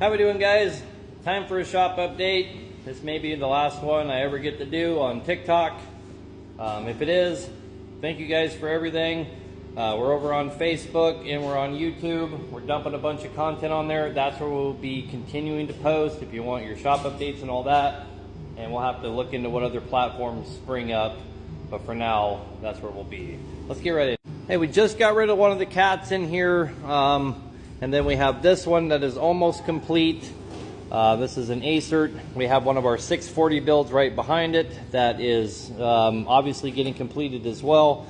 How we doing, guys? Time for a shop update. This may be the last one I ever get to do on TikTok. If it is, thank you guys for everything. We're over on Facebook and we're on YouTube. We're dumping a bunch of content on there. That's where we'll be continuing to post if you want your shop updates and all that. And we'll have to look into what other platforms spring up. But for now, that's where we'll be. Let's get ready. Hey, we just got rid of one of the cats in here. And then we have this one that is almost complete. This is an Acert. We have one of our 640 builds right behind it that is obviously getting completed as well.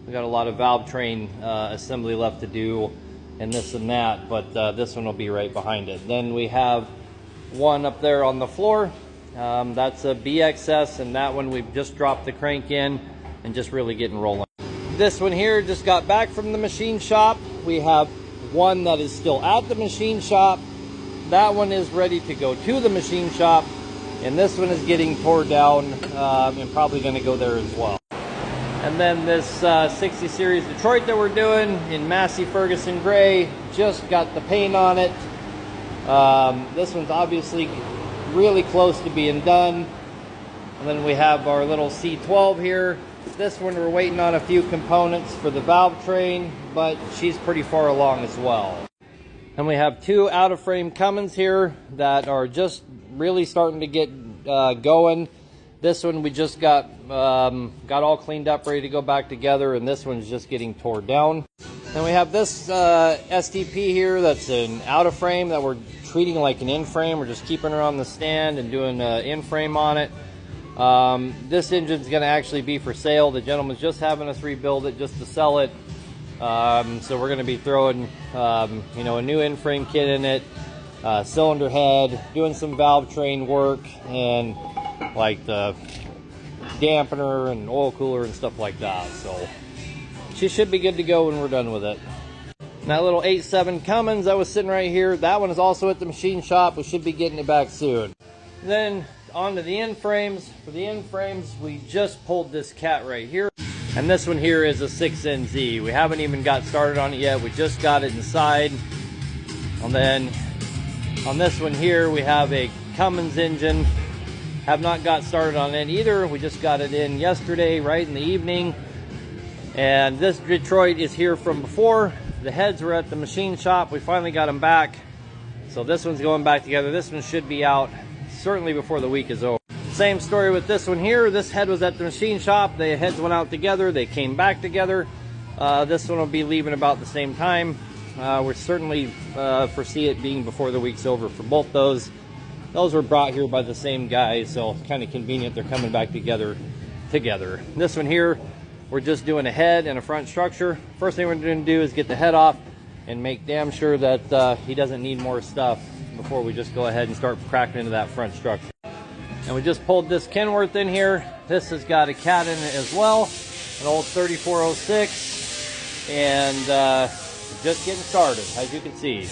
We got a lot of valve train assembly left to do and this and that, but this one will be right behind it. Then we have one up there on the floor. That's a BXS, and that one we've just dropped the crank in and just really getting rolling. This one here just got back from the machine shop. We have one that is still at the machine shop. That one is ready to go to the machine shop, and this one is getting tore down and probably going to go there as well. And then this 60 series Detroit that we're doing in Massey Ferguson gray, just got the paint on it. This one's obviously really close to being done. And then we have our little C12 here. This one we're waiting on a few components for the valve train, but she's pretty far along as well. And we have two out of frame Cummins here that are just really starting to get going. This one we just got all cleaned up, ready to go back together, and this one's just getting tore down. Then we have this STP here that's an out of frame that we're treating like an in frame. We're just keeping her on the stand and doing an in frame on it. This engine's going to actually be for sale. The gentleman's just having us rebuild it just to sell it. So we're going to be throwing you know, a new in-frame kit in it, cylinder head, doing some valve train work, and like the dampener and oil cooler and stuff like that. So she should be good to go when we're done with it. And that little 8.7 Cummins that was sitting right here, that one is also at the machine shop. We should be getting it back soon. Then on to the end frames. For the end frames, we just pulled this cat right here. And this one here is a 6NZ. We haven't even got started on it yet. We just got it inside. And then on this one here, we have a Cummins engine. Have not got started on it either. We just got it in yesterday, right in the evening. And this Detroit is here from before. The heads were at the machine shop. We finally got them back. So this one's going back together. This one should be out certainly before the week is over. Same story with this one here. This head was at the machine shop. The heads went out together. They came back together. This one will be leaving about the same time. We certainly foresee it being before the week's over for both those. Those were brought here by the same guy, so it's kind of convenient they're coming back together. This one here, we're just doing a head and a front structure. First thing we're going to do is get the head off and make damn sure that he doesn't need more stuff before we just go ahead and start cracking into that front structure. And we just pulled this Kenworth in here. This has got a cat in it as well, an old 3406, and just getting started, as you can see.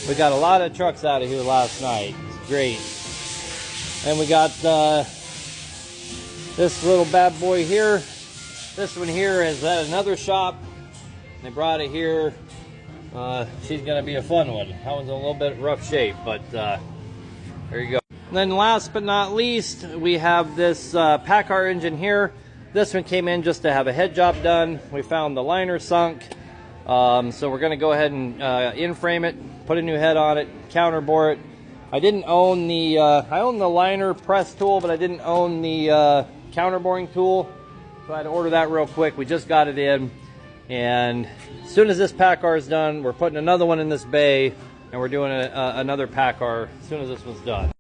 We got a lot of trucks out of here last night. It's great. And we got this little bad boy here. This one here is at another shop. They brought it here. She's gonna be a fun one. That one's in a little bit rough shape, but there you go. And then last but not least, we have this PACCAR engine here. This one came in just to have a head job done. We found the liner sunk. So we're gonna go ahead and in-frame it, put a new head on it, counterbore it. I didn't own the, I own the liner press tool, but I didn't own the counterboring tool. So I had to order that real quick. We just got it in. And as soon as this PACCAR is done, we're putting another one in this bay, and we're doing another PACCAR as soon as this one's done.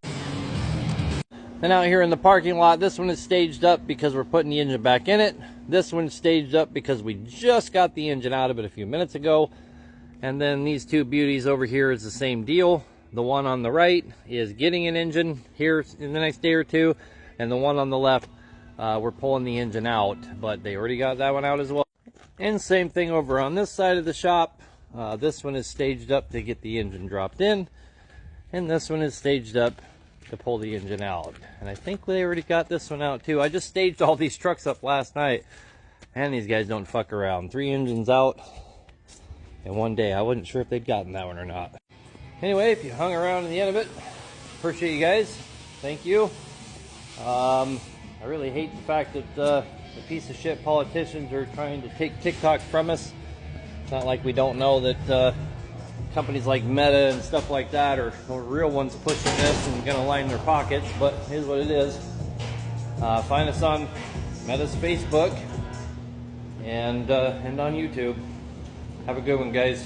Then out here in the parking lot, this one is staged up because we're putting the engine back in it. This one's staged up because we just got the engine out of it a few minutes ago. And then these two beauties over here is the same deal. The one on the right is getting an engine here in the next day or two. And the one on the left, we're pulling the engine out, but they already got that one out as well. And same thing over on this side of the shop. This one is staged up to get the engine dropped in. And this one is staged up to pull the engine out. And I think they already got this one out too. I just staged all these trucks up last night, and these guys don't fuck around. 3 engines out in one day. I wasn't sure if they'd gotten that one or not. Anyway, if you hung around to the end of it, appreciate you guys. Thank you. I really hate the fact that the piece of shit politicians are trying to take TikTok from us. It's not like we don't know that companies like Meta and stuff like that are real ones pushing this and gonna line their pockets, but here's what it is. Find us on Meta's Facebook and on YouTube. Have a good one, guys.